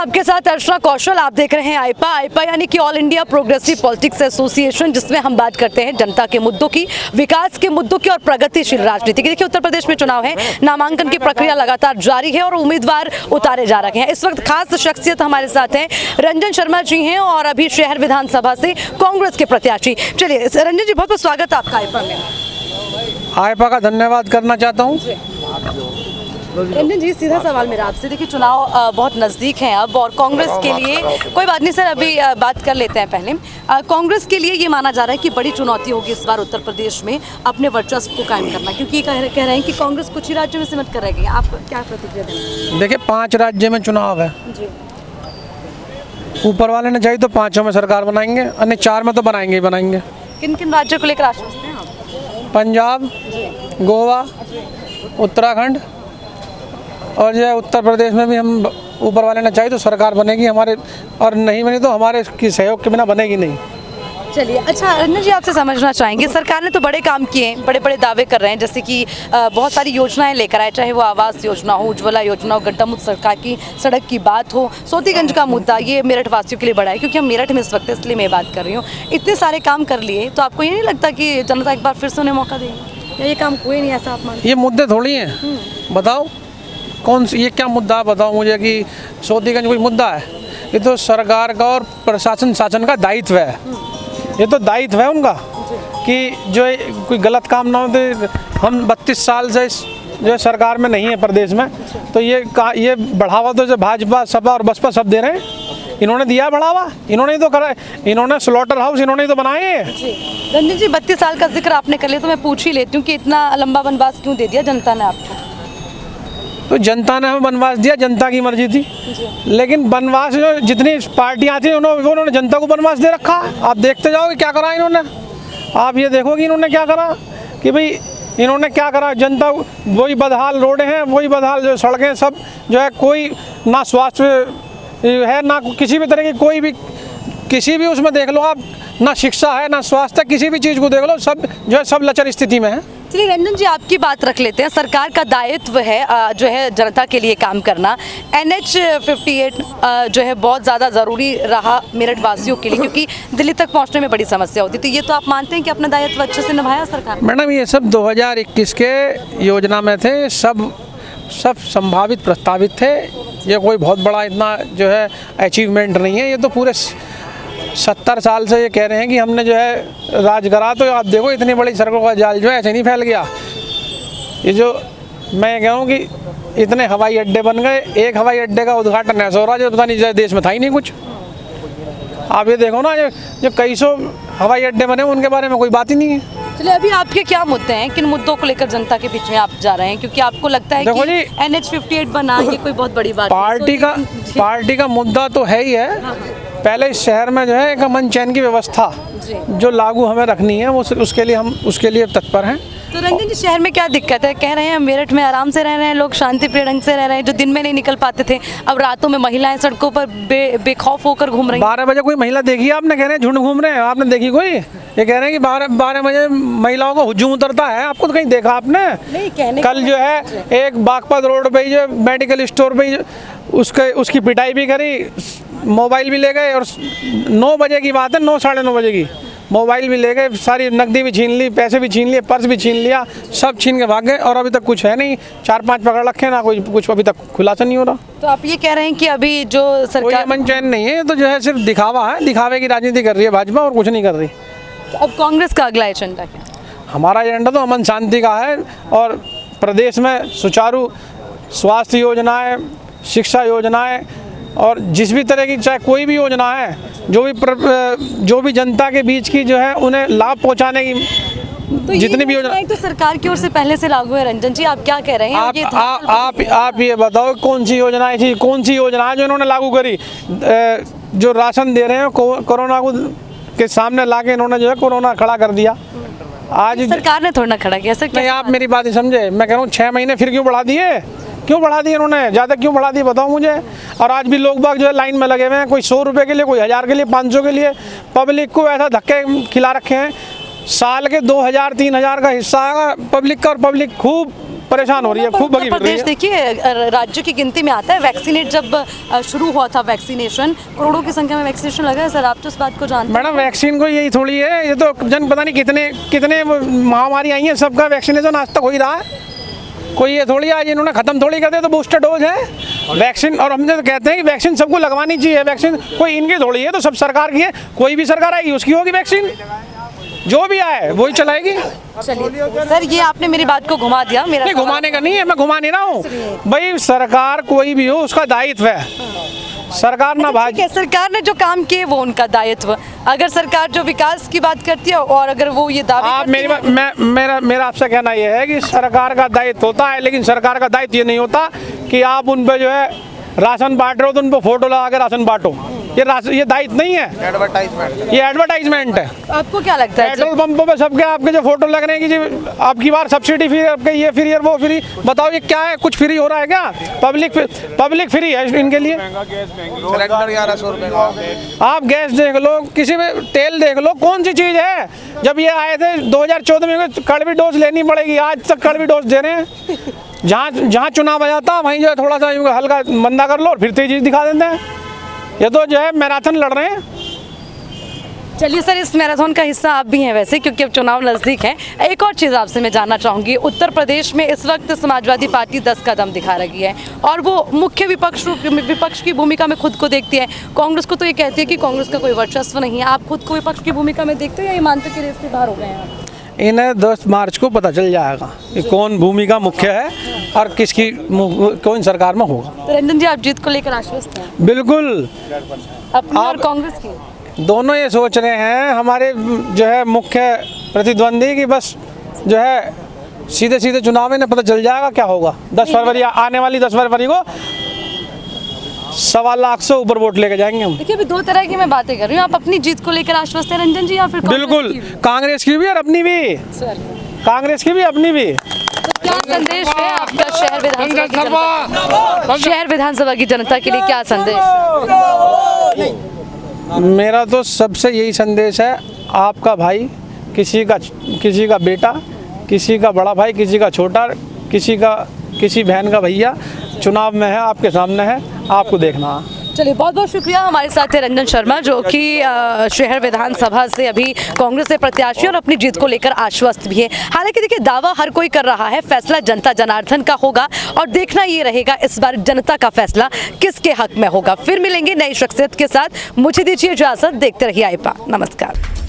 आपके साथ अर्चना कौशल। आप देख रहे हैं आईपा यानी कि all India progressive politics association, जिसमें हम बात करते हैं जनता के मुद्दों की, विकास के मुद्दों की और प्रगतिशील राजनीति की। देखिए, उत्तर प्रदेश में चुनाव है, नामांकन की प्रक्रिया लगातार जारी है और उम्मीदवार उतारे जा रहे हैं। इस वक्त खास शख्सियत हमारे साथ हैं, रंजन शर्मा जी हैं और अभी शहर विधानसभा से कांग्रेस के प्रत्याशी। चलिए रंजन जी, बहुत बहुत स्वागत है आपका आईपा में। आईपा का धन्यवाद करना चाहता हूँ। रंजन जी, सीधा सवाल मेरा आपसे, देखिए चुनाव बहुत नज़दीक हैं अब, और कांग्रेस के लिए कोई बात नहीं सर, अभी बात कर लेते हैं पहले। कांग्रेस के लिए ये माना जा रहा है कि बड़ी चुनौती होगी इस बार उत्तर प्रदेश में अपने वर्चस्व को कायम करना, क्योंकि कह रहे हैं कि कांग्रेस कुछ ही राज्यों में सीमित कर रहेगी। आप क्या प्रतिक्रिया देंगे? देखिए, 5 राज्य में चुनाव है जी। ऊपर वाले ने चाहिए तो 5 में सरकार बनाएंगे, अन्य 4 में तो बनाएंगे ही बनाएंगे। किन किन राज्यों को लेकर आश्वस्त हैं आप? पंजाब, गोवा, उत्तराखंड और जो है उत्तर प्रदेश में भी हम ऊपर वाले ने चाहिए तो सरकार बनेगी हमारे, और नहीं बनी तो हमारे की सहयोग के बिना बनेगी नहीं। चलिए, अच्छा रंजन जी, आपसे समझना चाहेंगे, सरकार ने तो बड़े काम किए हैं, बड़े बड़े दावे कर रहे हैं, जैसे कि बहुत सारी योजनाएं लेकर आए, चाहे वो आवास योजना हो, उज्ज्वला योजना हो, गड्ढा मुक्त सरकार की सड़क की बात हो, सोतीगंज का मुद्दा, ये मेरठ वासियों के लिए बड़ा है, क्योंकि हम मेरठ में इस वक्त, इसलिए मैं बात कर रही हूँ। इतने सारे काम कर लिए, तो आपको ये नहीं लगता कि जनता एक बार फिर से उन्हें मौका देगी, या ये काम हुए नहीं, ऐसा आप मानते? ये मुद्दे थोड़ी हैं, बताओ कौन सी, ये क्या मुद्दा है बताओ मुझे कि सोतीगंज कोई मुद्दा है? ये तो सरकार का और प्रशासन शासन का दायित्व है, ये तो दायित्व है उनका कि जो कोई गलत काम ना हो। तो हम 32 साल से जो है सरकार में नहीं है प्रदेश में, तो ये बढ़ावा तो जो भाजपा सपा और बसपा सब दे रहे हैं, इन्होंने दिया बढ़ावा, इन्होंने ही तो करा, इन्होंने स्लॉटर हाउस इन्होंने ही तो बनाए हैं। रंजन जी, 32 साल का जिक्र आपने कर लिया, तो मैं पूछ ही लेती हूँ कि इतना लंबा वनवास क्यों दे दिया जनता ने आपको? तो जनता ने हमें वनवास दिया, जनता की मर्जी थी, लेकिन वनवास जो जितनी पार्टियाँ थी उन्होंने जनता को वनवास दे रखा। आप देखते जाओगे क्या करा इन्होंने, आप ये देखोगे इन्होंने क्या करा, कि भाई इन्होंने क्या करा। जनता वही बदहाल रोडें हैं, वही बदहाल जो सड़कें, सब जो है, कोई ना स्वास्थ्य है ना किसी भी तरह की, कोई भी किसी भी उसमें देख लो आप, ना शिक्षा है ना स्वास्थ्य, किसी भी चीज़ को देख लो, सब जो है सब लचर स्थिति में है। चलिए रंजन जी, आपकी बात रख लेते हैं। सरकार का दायित्व है जो है जनता के लिए काम करना। NH-58 जो है बहुत ज़्यादा ज़रूरी रहा मेरठ वासियों के लिए, क्योंकि दिल्ली तक पहुंचने में बड़ी समस्या होती थी। ये तो आप मानते हैं कि अपना दायित्व अच्छे से निभाया सरकार? मैडम, ये सब 2021 के योजना में थे, सब संभावित प्रस्तावित थे। ये कोई बहुत बड़ा इतना जो है अचीवमेंट नहीं है। ये तो पूरे 70 साल से ये कह रहे हैं कि हमने जो है राज करा, तो आप देखो इतनी बड़ी सड़कों का जाल जो है ऐसे नहीं फैल गया। ये जो मैं कह रहा हूँ कि इतने हवाई अड्डे बन गए, एक हवाई अड्डे का उद्घाटन ऐसा हो रहा है जो पता नहीं देश में था ही नहीं कुछ। आप ये देखो ना, जो कई सौ हवाई अड्डे बने उनके बारे में कोई बात ही नहीं है। चलिए, अभी आपके क्या मुद्दे हैं, किन मुद्दों को लेकर जनता के बीच में आप जा रहे हैं, क्योंकि आपको लगता है कि NH-58 बना ये कोई बहुत बड़ी बात? पार्टी का मुद्दा तो है ही है। हाँ। पहले इस शहर में जो है एक अमन चैन की व्यवस्था जो लागू हमें रखनी है, वो उसके लिए तत्पर हैं। तो रंजन जी, शहर में क्या दिक्कत है? कह रहे हैं मेरठ में आराम से रह रहे हैं लोग, शांति प्रिय ढंग से रह रहे हैं, जो दिन में नहीं निकल पाते थे, अब रातों में महिलाएं सड़कों पर बेखौफ होकर घूम रही हैं। 12 बजे कोई महिला देखी आपने? कह रहे हैं झुंड घूम रहे हैं, आपने देखी कोई? ये कह रहे हैं कि 12 बजे महिलाओं को हुजूम उतरता है, आपको तो कहीं देखा आपने? नहीं, कहने कल जो है एक बागपत रोड पे जो मेडिकल स्टोर पे उसकी पिटाई भी करी, मोबाइल भी ले गए, और 9 बजे की बात है, 9 साढ़े 9 बजे की, मोबाइल भी ले गए, सारी नकदी भी छीन ली, पैसे भी छीन लिए, पर्स भी छीन लिया, सब छीन के भाग गए, और अभी तक कुछ है नहीं। 4-5 पकड़ रखे ना, कुछ अभी तक खुलासा नहीं हो रहा। तो आप ये कह रहे हैं कि अभी जो सरकार कोई अमन चैन नहीं है, तो जो है सिर्फ दिखावा है, दिखावे की राजनीति कर रही है भाजपा, और कुछ नहीं कर रही। तो अब कांग्रेस का अगला एजेंडा क्या? हमारा एजेंडा तो अमन शांति का है, और प्रदेश में सुचारू स्वास्थ्य योजनाएं, शिक्षा योजनाएं, और जिस भी तरह की चाहे कोई भी योजना है, जो भी जनता के बीच की जो है उन्हें लाभ पहुंचाने की तो जितनी भी योजना तो सरकार की ओर से पहले से लागू है। रंजन जी, आप क्या कह रहे हैं? आप ये बताओ कौन सी योजनाएं थी, कौन सी योजनाएं जो इन्होंने लागू करी? जो राशन दे रहे हैं कोरोना के सामने लाके इन्होंने जो है कोरोना खड़ा कर दिया। आज सरकार ने थोड़ा ना खड़ा किया सर। नहीं, आप मेरी बात ही समझे। मैं कह रहा हूँ 6 महीने फिर क्यों बढ़ा दिए? क्यों बढ़ा दिए इन्होंने? ज़्यादा क्यों बढ़ा दिए बताओ मुझे। और आज भी लोग बाग जो है लाइन में लगे हुए हैं, कोई 100 रुपये के लिए, कोई 1000 के लिए, 500 के लिए। पब्लिक को ऐसा धक्के खिला रखे हैं। साल के 2000-3000 का हिस्सा आएगा पब्लिक का, और पब्लिक खूब परेशान हो रही है, खूब उत्तर भगी फिर रही प्रदेश है। देखिए राज्य की गिनती में आता है। वैक्सीनेट जब शुरू हुआ था वैक्सीनेशन, करोड़ों की संख्या में वैक्सीनेशन लगा है सर, आप तो इस बात को जानते हैं। मैडम वैक्सीन को यही थोड़ी है, ये तो जन पता नहीं कितने कितने महामारी आई हैं, सबका वैक्सीनेशन आज तक हो ही रहा है। कोई ये थोड़ी आज इन्होंने खत्म थोड़ी कर दिया तो बूस्टर डोज है वैक्सीन। और हमने तो कहते हैं कि वैक्सीन सबको लगवानी चाहिए, वैक्सीन कोई इनकी थोड़ी है, तो सब सरकार की है। कोई भी सरकार आएगी उसकी होगी वैक्सीन, जो भी आए वही चलाएगी। चलिए सर, ये आपने मेरी बात को घुमा दिया। मेरा नहीं, घुमाने का नहीं है, मैं घुमा नहीं रहा हूँ भाई। सरकार कोई भी हो उसका दायित्व है, सरकार ना भाज। ठीक है, सरकार ने जो काम किए वो उनका दायित्व। अगर सरकार जो विकास की बात करती है और अगर वो ये दावे आप करती मेरी है- बात मेरा आपसे कहना ये है कि सरकार का दायित्व होता है, लेकिन सरकार का दायित्व ये नहीं होता कि आप उन पे जो है राशन बांट रहे हो तो उन पे फोटो लगा के राशन बांटो। ये दायित्व नहीं है, ये एडवर्टाइजमेंट है। आपको क्या लगता है पेट्रोल पंपों पे सबके आपके जो फोटो लग रहे हैं कि जी आपकी बार सब्सिडी फ्री, आपके ये फ्री और वो फ्री, बताओ ये क्या है? कुछ फ्री हो रहा है क्या? पब्लिक फ्री है इनके लिए। सिलेंडर 1100 रुपए का। आप गैस देख लो, किसी में तेल देख लो, कौन सी चीज़ है? जब ये आए थे 2014 में कड़वी डोज लेनी पड़ेगी, आज तक कड़वी डोज दे रहे हैं। जहाँ चुनाव आ जाता वहीं जो है थोड़ा सा हल्का मंदा कर लो और फिर तेजी दिखा देते हैं। ये तो जो है मैराथन लड़ रहे हैं। चलिए सर, इस मैराथन का हिस्सा आप भी हैं वैसे, क्योंकि अब चुनाव नज़दीक है। एक और चीज़ आपसे मैं जानना चाहूँगी, उत्तर प्रदेश में इस वक्त समाजवादी पार्टी 10 कदम दिखा रही है और वो मुख्य विपक्ष की भूमिका में खुद को देखती है। कांग्रेस को तो ये कहती है कि कांग्रेस का कोई वर्चस्व नहीं है। आप खुद को विपक्ष की भूमिका में देखते हो या ये मानते कि रेस से बाहर हो गए हैं आप? इन्हें 10 मार्च को पता चल जाएगा कि कौन भूमिका मुख्य है और किसकी कौन सरकार में होगा। तो रंजन जी, आप जीत को लेकर आश्वस्त हैं? बिल्कुल। अपनी और कांग्रेस की? दोनों ये सोच रहे हैं हमारे जो है मुख्य प्रतिद्वंदी की, बस जो है सीधे सीधे चुनाव में पता चल जाएगा क्या होगा। 10 फरवरी आने वाली 10 फरवरी को 1.25 लाख से ऊपर वोट लेके जाएंगे हम। देखिए, अभी दो तरह की मैं बातें कर रही हूँ। आप अपनी जीत को लेकर आश्वस्त हैं रंजन जी, या फिर कांग्रेस बिल्कुल, की भी? कांग्रेस की भी और अपनी भी। सर, कांग्रेस की भी अपनी भी। तो क्या संदेश है आपका शहर विधानसभा की जनता के लिए? क्या संदेश? मेरा तो सबसे यही संदेश है, आपका भाई, किसी का बेटा, किसी का बड़ा भाई, किसी का छोटा, किसी बहन का भैया चुनाव में है, आपके सामने है, आपको देखना है। चलिए, बहुत बहुत शुक्रिया। हमारे साथ है रंजन शर्मा, जो कि शहर विधानसभा से अभी कांग्रेस से प्रत्याशी और अपनी जीत को लेकर आश्वस्त भी है। हालांकि देखिए, दावा हर कोई कर रहा है, फैसला जनता जनार्दन का होगा और देखना ये रहेगा इस बार जनता का फैसला किसके हक में होगा। फिर मिलेंगे नई शख्सियत के साथ। मुझे दीजिए इजाजत, देखते रहिए आईपा। नमस्कार।